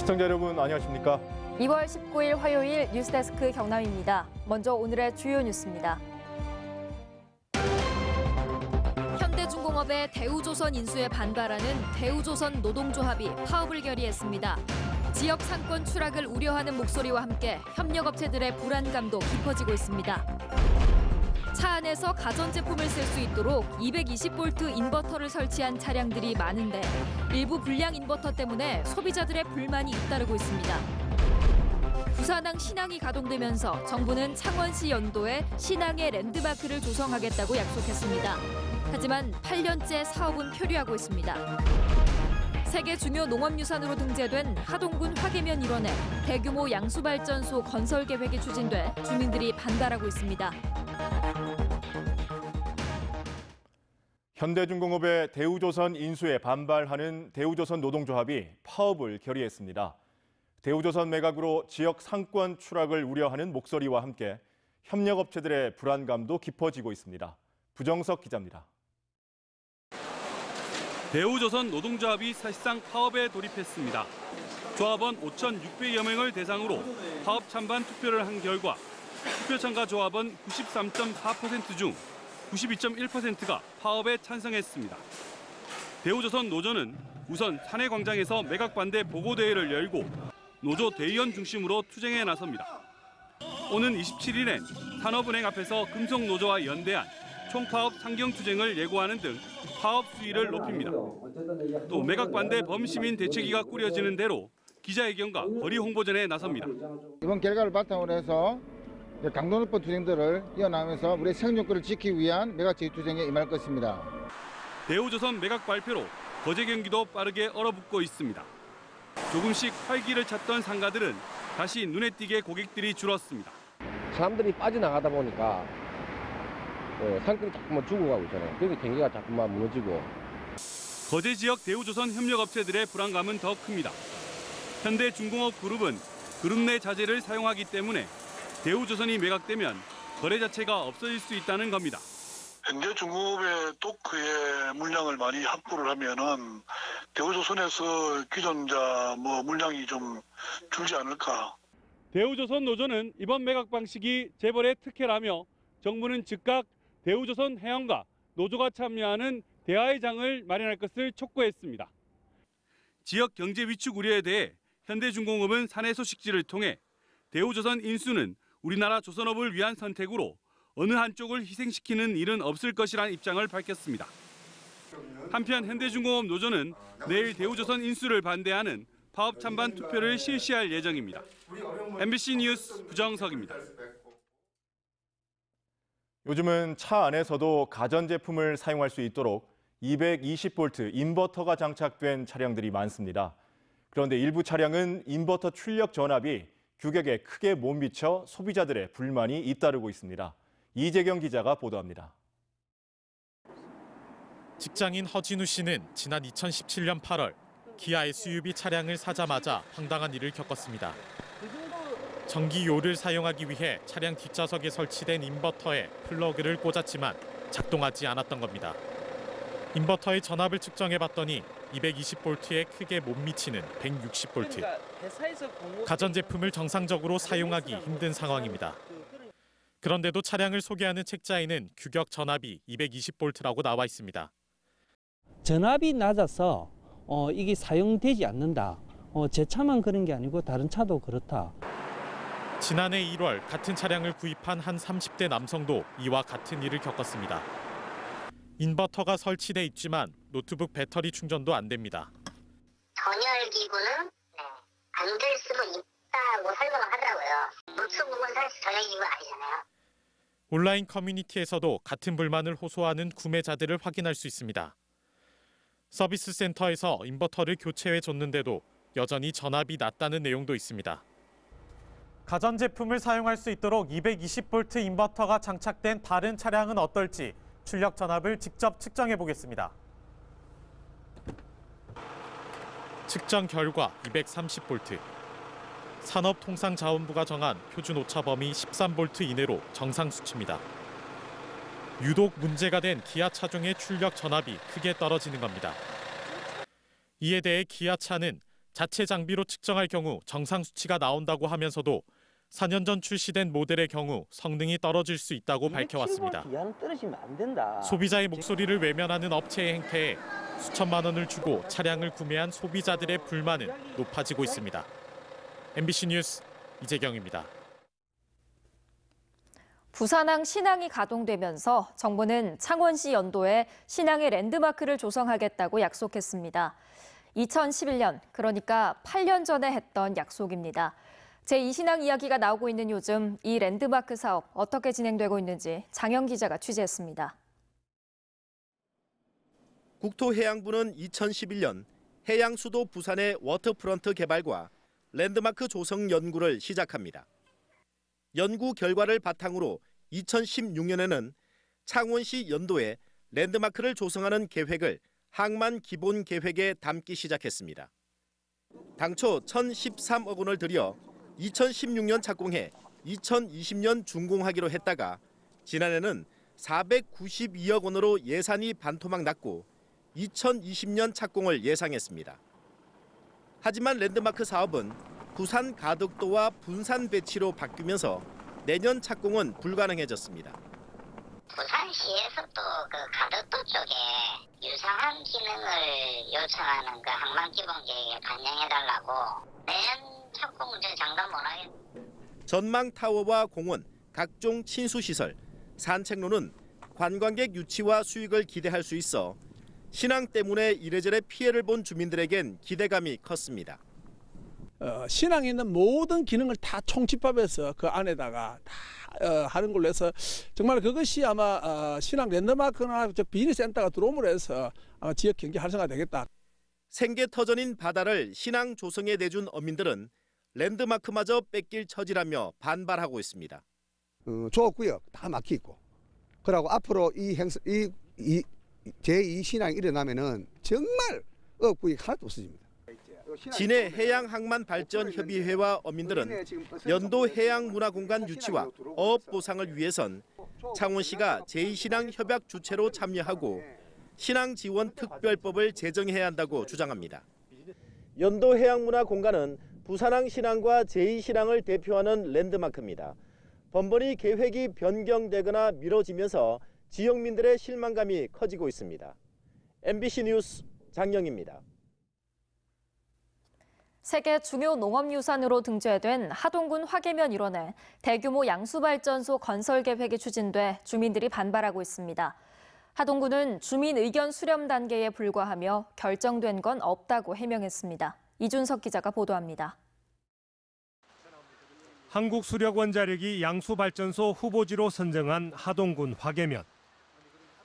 시청자 여러분 안녕하십니까? 2월 19일 화요일 뉴스데스크 경남입니다. 먼저 오늘의 주요 뉴스입니다. 현대중공업의 대우조선 인수에 반발하는 대우조선 노동조합이 파업을 결의했습니다. 지역 상권 추락을 우려하는 목소리와 함께 협력업체들의 불안감도 깊어지고 있습니다. 차 안에서 가전제품을 쓸 수 있도록 220V 인버터를 설치한 차량들이 많은데 일부 불량 인버터 때문에 소비자들의 불만이 잇따르고 있습니다. 부산항 신항이 가동되면서 정부는 창원시 연도에 신항의 랜드마크를 조성하겠다고 약속했습니다. 하지만 8년째 사업은 표류하고 있습니다. 세계 중요 농업유산으로 등재된 하동군 화계면 일원에 대규모 양수발전소 건설 계획이 추진돼 주민들이 반발하고 있습니다. 현대중공업의 대우조선 인수에 반발하는 대우조선 노동조합이 파업을 결의했습니다. 대우조선 매각으로 지역 상권 추락을 우려하는 목소리와 함께 협력업체들의 불안감도 깊어지고 있습니다. 부정석 기자입니다. 대우조선 노동조합이 사실상 파업에 돌입했습니다. 조합원 5,600여 명을 대상으로 파업 찬반 투표를 한 결과 투표 참가 조합원 93.4% 중 92.1%가 파업에 찬성했습니다. 대우조선 노조는 우선 사내광장에서 매각 반대 보고대회를 열고 노조 대의원 중심으로 투쟁에 나섭니다. 오는 27일엔 산업은행 앞에서 금속노조와 연대한 총파업 상경투쟁을 예고하는 등 파업 수위를 높입니다. 또 매각 반대 범시민 대책위가 꾸려지는 대로 기자회견과 거리 홍보전에 나섭니다. 이번 결과를 바탕으로 해서 강도높은 투쟁들을 이어나가면서 우리의 생존권을 지키기 위한 매각제의 투쟁에 임할 것입니다. 대우조선 매각 발표로 거제 경기도 빠르게 얼어붙고 있습니다. 조금씩 활기를 찾던 상가들은 다시 눈에 띄게 고객들이 줄었습니다. 사람들이 빠져나가다 보니까 상권이 자꾸만 죽어가고 있잖아요. 그러니까 경기가 자꾸만 무너지고. 거제 지역 대우조선 협력업체들의 불안감은 더 큽니다. 현대중공업 그룹은 그룹 내 자재를 사용하기 때문에 대우조선이 매각되면 거래 자체가 없어질 수 있다는 겁니다. 현대중공업의 토크의 물량을 많이 확보를 하면은 대우조선에서 기존자 물량이 좀 줄지 않을까. 대우조선 노조는 이번 매각 방식이 재벌의 특혜라며 정부는 즉각 대우조선 해양과 노조가 참여하는 대화의 장을 마련할 것을 촉구했습니다. 지역 경제 위축 우려에 대해 현대중공업은 사내 소식지를 통해 대우조선 인수는 우리나라 조선업을 위한 선택으로 어느 한쪽을 희생시키는 일은 없을 것이라는 입장을 밝혔습니다. 한편 현대중공업 노조는 내일 대우조선 인수를 반대하는 파업 찬반 투표를 실시할 예정입니다. MBC 뉴스 부정석입니다. 요즘은 차 안에서도 가전제품을 사용할 수 있도록 220V 인버터가 장착된 차량들이 많습니다. 그런데 일부 차량은 인버터 출력 전압이 규격에 크게 못 미쳐 소비자들의 불만이 잇따르고 있습니다. 이재경 기자가 보도합니다. 직장인 허진우 씨는 지난 2017년 8월 기아 SUV 차량을 사자마자 황당한 일을 겪었습니다. 전기요를 사용하기 위해 차량 뒷좌석에 설치된 인버터에 플러그를 꽂았지만 작동하지 않았던 겁니다. 인버터의 전압을 측정해봤더니 220V에 크게 못 미치는 160V. 가전제품을 정상적으로 사용하기 힘든 상황입니다. 그런데도 차량을 소개하는 책자에는 규격 전압이 220V라고 나와 있습니다. 전압이 낮아서 이게 사용되지 않는다. 제 차만 그런 게 아니고 다른 차도 그렇다. 지난해 1월 같은 차량을 구입한 한 30대 남성도 이와 같은 일을 겪었습니다. 인버터가 설치돼 있지만 노트북 배터리 충전도 안 됩니다. 전열기구는 안 될 수도 있다고 설명을 하더라고요. 노트북은 사실 전열기구가 아니잖아요. 온라인 커뮤니티에서도 같은 불만을 호소하는 구매자들을 확인할 수 있습니다. 서비스 센터에서 인버터를 교체해 줬는데도 여전히 전압이 낮다는 내용도 있습니다. 가전제품을 사용할 수 있도록 220V 인버터가 장착된 다른 차량은 어떨지 출력 전압을 직접 측정해 보겠습니다. 측정 결과 230V. 산업통상자원부가 정한 표준 오차 범위 13V 이내로 정상 수치입니다. 유독 문제가 된 기아 차종의 출력 전압이 크게 떨어지는 겁니다. 이에 대해 기아차는 자체 장비로 측정할 경우 정상 수치가 나온다고 하면서도 4년 전 출시된 모델의 경우 성능이 떨어질 수 있다고 밝혀왔습니다. 200kV 이하는 떨어지면 안 된다. 소비자의 목소리를 외면하는 업체의 행태에 수천만 원을 주고 차량을 구매한 소비자들의 불만은 높아지고 있습니다. MBC 뉴스 이재경입니다. 부산항 신항이 가동되면서 정부는 창원시 연도에 신항의 랜드마크를 조성하겠다고 약속했습니다. 2011년, 그러니까 8년 전에 했던 약속입니다. 제2신항 이야기가 나오고 있는 요즘 이 랜드마크 사업 어떻게 진행되고 있는지 장영 기자가 취재했습니다. 국토해양부는 2011년 해양 수도 부산의 워터프런트 개발과 랜드마크 조성 연구를 시작합니다. 연구 결과를 바탕으로 2016년에는 창원시 연도에 랜드마크를 조성하는 계획을 항만 기본 계획에 담기 시작했습니다. 당초 1,013억 원을 들여 2016년 착공해 2020년 준공하기로 했다가 지난해는 492억 원으로 예산이 반토막 났고 2020년 착공을 예상했습니다. 하지만 랜드마크 사업은 부산 가덕도와 분산 배치로 바뀌면서 내년 착공은 불가능해졌습니다. 부산시에서도 그 가덕도 쪽에 유사한 기능을 요청하는 그 항만 기본 계획에 반영해달라고 내년 착공 장담 못하겠. 전망 타워와 공원, 각종 친수 시설, 산책로는 관광객 유치와 수익을 기대할 수 있어 신항 때문에 이래저래 피해를 본 주민들에겐 기대감이 컸습니다. 신항에 있는 모든 기능을 다 총집합해서 그 안에다가 다 하는 걸로 해서 정말 그것이 아마 신항 랜드마크나 비즈니스센터가 들어옴으로 해서 지역 경제 활성화 되겠다. 생계터전인 바다를 신항 조성에 내준 어민들은 랜드마크마저 뺏길 처지라며 반발하고 있습니다. 조업구역 다 막혀 있고, 그리고 앞으로 이 제2신항이 일어나면은 정말 어업구역 하나도 없어집니다. 진해 해양항만발전협의회와 어민들은 연도 해양문화공간 유치와 어업 보상을 위해선 창원시가 제2신항 협약 주체로 참여하고 신항 지원 특별법을 제정해야 한다고 주장합니다. 연도 해양문화공간은 부산항 신항과 제2신항을 대표하는 랜드마크입니다. 번번이 계획이 변경되거나 미뤄지면서 지역민들의 실망감이 커지고 있습니다. MBC 뉴스 장영입니다. 세계 중요 농업유산으로 등재된 하동군 화계면 일원에 대규모 양수발전소 건설 계획이 추진돼 주민들이 반발하고 있습니다. 하동군은 주민 의견 수렴 단계에 불과하며 결정된 건 없다고 해명했습니다. 이준석 기자가 보도합니다. 한국수력원자력이 양수발전소 후보지로 선정한 하동군 화계면.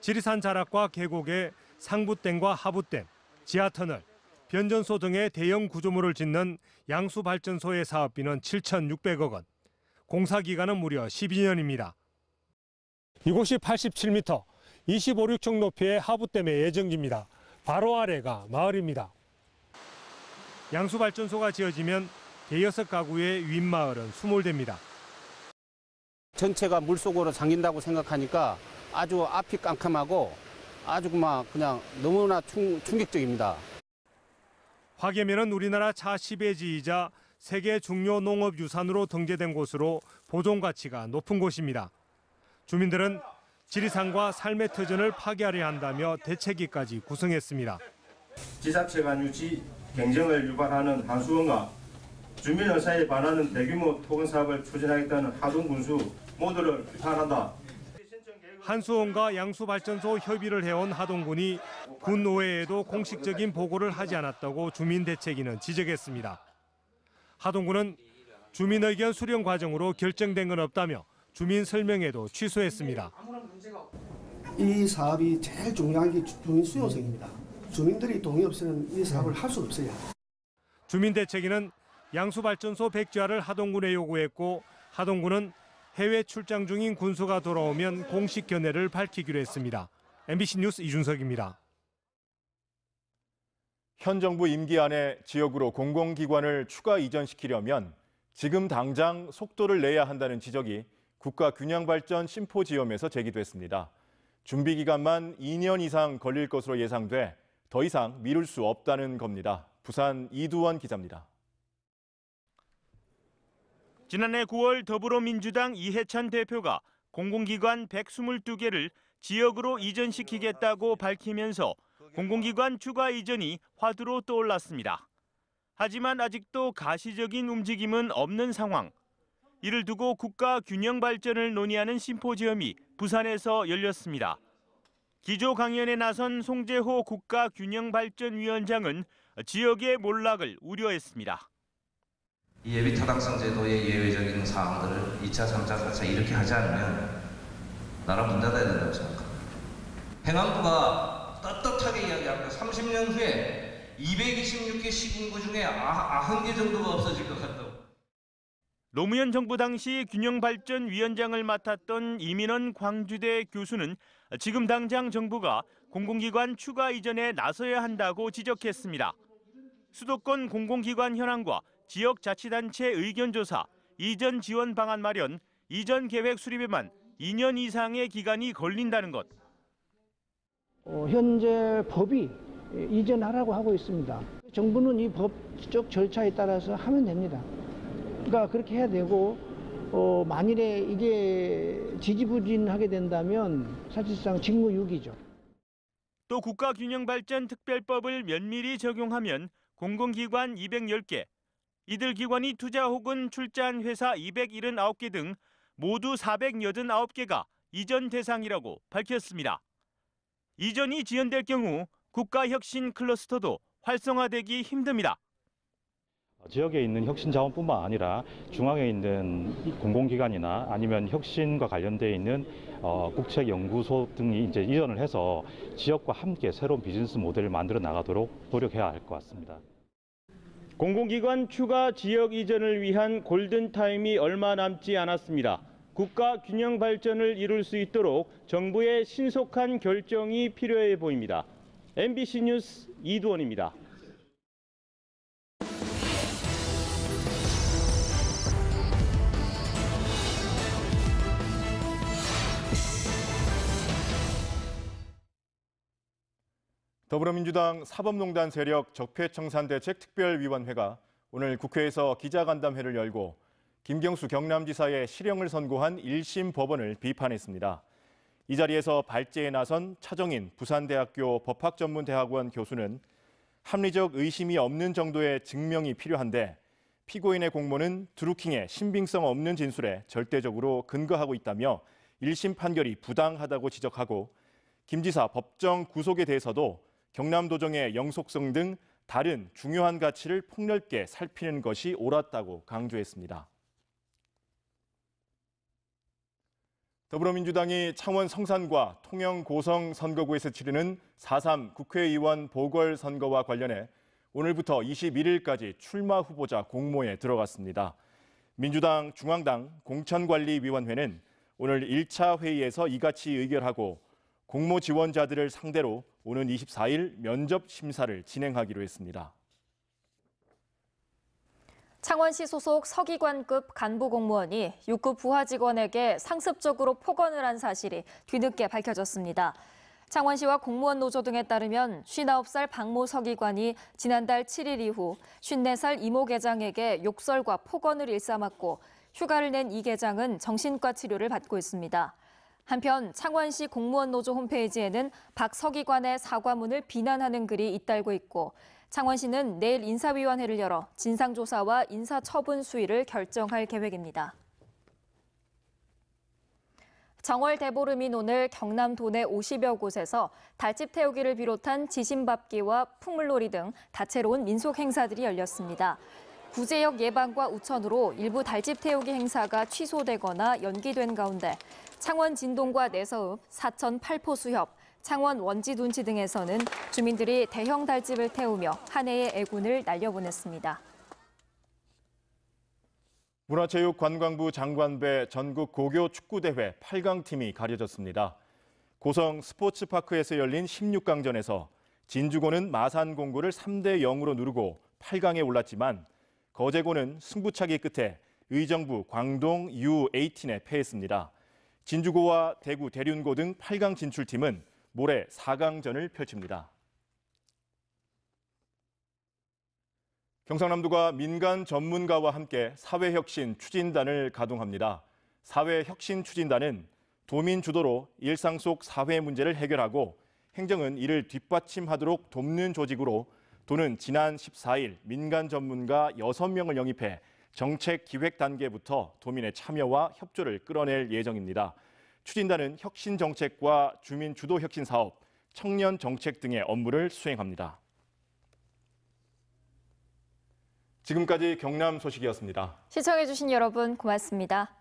지리산 자락과 계곡에 상부댐과 하부댐, 지하터널, 변전소 등의 대형 구조물을 짓는 양수발전소의 사업비는 7,600억 원, 공사기간은 무려 12년입니다. 이곳이 87m, 25륙층 높이의 하부댐의 예정지입니다. 바로 아래가 마을입니다. 양수발전소가 지어지면 대여섯 가구의 윗마을은 수몰됩니다. 전체가 물속으로 잠긴다고 생각하니까 아주 앞이 깜깜하고 아주 그냥 너무나 충격적입니다. 화계면은 우리나라 자10회지이자 세계 중요 농업유산으로 등재된 곳으로 보존 가치가 높은 곳입니다. 주민들은 지리산과 삶의 터전을 파괴하려 한다며 대책위까지 구성했습니다. 지자체 간 유치 경쟁을 유발하는 한수원과 주민 의사에 반하는 대규모 토건 사업을 추진하겠다는 하동군수 모두를 비판한다. 한수원과 양수발전소 협의를 해온 하동군이 군노회에도 공식적인 보고를 하지 않았다고 주민대책위는 지적했습니다. 하동군은 주민 의견 수렴 과정으로 결정된 건 없다며 주민 설명회도 취소했습니다. 이 사업이 제일 중요한 게 주민 수용성입니다. 주민들이 동의 없이는 이 사업을 할 수 없어요. 주민대책위는 양수발전소 백지화를 하동군에 요구했고 하동군은 해외 출장 중인 군수가 돌아오면 공식 견해를 밝히기로 했습니다. MBC 뉴스 이준석입니다. 현 정부 임기 안에 지역으로 공공기관을 추가 이전시키려면 지금 당장 속도를 내야 한다는 지적이 국가균형발전 심포지엄에서 제기됐습니다. 준비 기간만 2년 이상 걸릴 것으로 예상돼 더 이상 미룰 수 없다는 겁니다. 부산 이두원 기자입니다. 지난해 9월 더불어민주당 이해찬 대표가 공공기관 122개를 지역으로 이전시키겠다고 밝히면서 공공기관 추가 이전이 화두로 떠올랐습니다. 하지만 아직도 가시적인 움직임은 없는 상황. 이를 두고 국가 균형 발전을 논의하는 심포지엄이 부산에서 열렸습니다. 기조 강연에 나선 송재호 국가균형발전위원장은 지역의 몰락을 우려했습니다. 이 예비 타당성 제도의 예외적인 사항들을 2차, 3차, 4차 이렇게 하지 않으면 나라 문 닫아야 된다고 생각합니다. 행안부가 떳떳하게 이야기합니다. 30년 후에 226개 시군구 중에 90개 정도가 없어질 것 같다고. 노무현 정부 당시 균형발전위원장을 맡았던 이민원 광주대 교수는 지금 당장 정부가 공공기관 추가 이전에 나서야 한다고 지적했습니다. 수도권 공공기관 현황과 지역자치단체 의견조사, 이전 지원 방안 마련, 이전 계획 수립에만 2년 이상의 기간이 걸린다는 것. 현재 법이 이전하라고 하고 있습니다. 정부는 이 법적 절차에 따라서 하면 됩니다. 그러니까 그렇게 해야 되고 만일에 이게 지지부진하게 된다면 사실상 직무유기죠. 또 국가균형발전특별법을 면밀히 적용하면 공공기관 210개, 이들 기관이 투자 혹은 출자한 회사 279개 등 모두 489개가 이전 대상이라고 밝혔습니다. 이전이 지연될 경우 국가혁신 클러스터도 활성화되기 힘듭니다. 지역에 있는 혁신 자원뿐만 아니라 중앙에 있는 공공기관이나 아니면 혁신과 관련되어 있는 국책연구소 등이 이제 이전을 해서 지역과 함께 새로운 비즈니스 모델을 만들어 나가도록 노력해야 할 것 같습니다. 공공기관 추가 지역 이전을 위한 골든타임이 얼마 남지 않았습니다. 국가 균형 발전을 이룰 수 있도록 정부의 신속한 결정이 필요해 보입니다. MBC 뉴스 이두원입니다. 더불어민주당 사법농단 세력 적폐청산대책특별위원회가 오늘 국회에서 기자간담회를 열고 김경수 경남지사의 실형을 선고한 1심 법원을 비판했습니다. 이 자리에서 발제에 나선 차정인 부산대학교 법학전문대학원 교수는 합리적 의심이 없는 정도의 증명이 필요한데 피고인의 공모는 드루킹의 신빙성 없는 진술에 절대적으로 근거하고 있다며 1심 판결이 부당하다고 지적하고 김 지사 법정 구속에 대해서도 경남도정의 영속성 등 다른 중요한 가치를 폭넓게 살피는 것이 옳았다고 강조했습니다. 더불어민주당이 창원 성산과 통영 고성 선거구에서 치르는 4.3 국회의원 보궐선거와 관련해 오늘부터 21일까지 출마 후보자 공모에 들어갔습니다. 민주당 중앙당 공천관리위원회는 오늘 1차 회의에서 이같이 의결하고 공모 지원자들을 상대로 오는 24일 면접 심사를 진행하기로 했습니다. 창원시 소속 서기관급 간부 공무원이 6급 부하 직원에게 상습적으로 폭언을 한 사실이 뒤늦게 밝혀졌습니다. 창원시와 공무원 노조 등에 따르면 59살 박모 서기관이 지난달 7일 이후 54살 이모 계장에게 욕설과 폭언을 일삼았고 휴가를 낸 이 계장은 정신과 치료를 받고 있습니다. 한편 창원시 공무원 노조 홈페이지에는 박 서기관의 사과문을 비난하는 글이 잇달고 있고 창원시는 내일 인사위원회를 열어 진상조사와 인사처분 수위를 결정할 계획입니다. 정월 대보름인 오늘 경남 도내 50여 곳에서 달집 태우기를 비롯한 지심밟기와 풍물놀이 등 다채로운 민속 행사들이 열렸습니다. 구제역 예방과 우천으로 일부 달집 태우기 행사가 취소되거나 연기된 가운데 창원 진동과 내서읍, 사천 팔포수협, 창원 원지둔치 등에서는 주민들이 대형 달집을 태우며 한 해의 애군을 날려보냈습니다. 문화체육관광부 장관배 전국 고교 축구대회 8강팀이 가려졌습니다. 고성 스포츠파크에서 열린 16강전에서 진주고는 마산공고를 3대 0으로 누르고 8강에 올랐지만 거제고는 승부차기 끝에 의정부 광동 U18에 패했습니다. 진주고와 대구 대륜고 등 8강 진출팀은 모레 4강전을 펼칩니다. 경상남도가 민간 전문가와 함께 사회혁신 추진단을 가동합니다. 사회혁신 추진단은 도민 주도로 일상 속 사회 문제를 해결하고 행정은 이를 뒷받침하도록 돕는 조직으로 도는 지난 14일 민간 전문가 6명을 영입해 정책 기획 단계부터 도민의 참여와 협조를 끌어낼 예정입니다. 추진단은 혁신 정책과 주민 주도 혁신 사업, 청년 정책 등의 업무를 수행합니다. 지금까지 경남 소식이었습니다. 시청해주신 여러분 고맙습니다.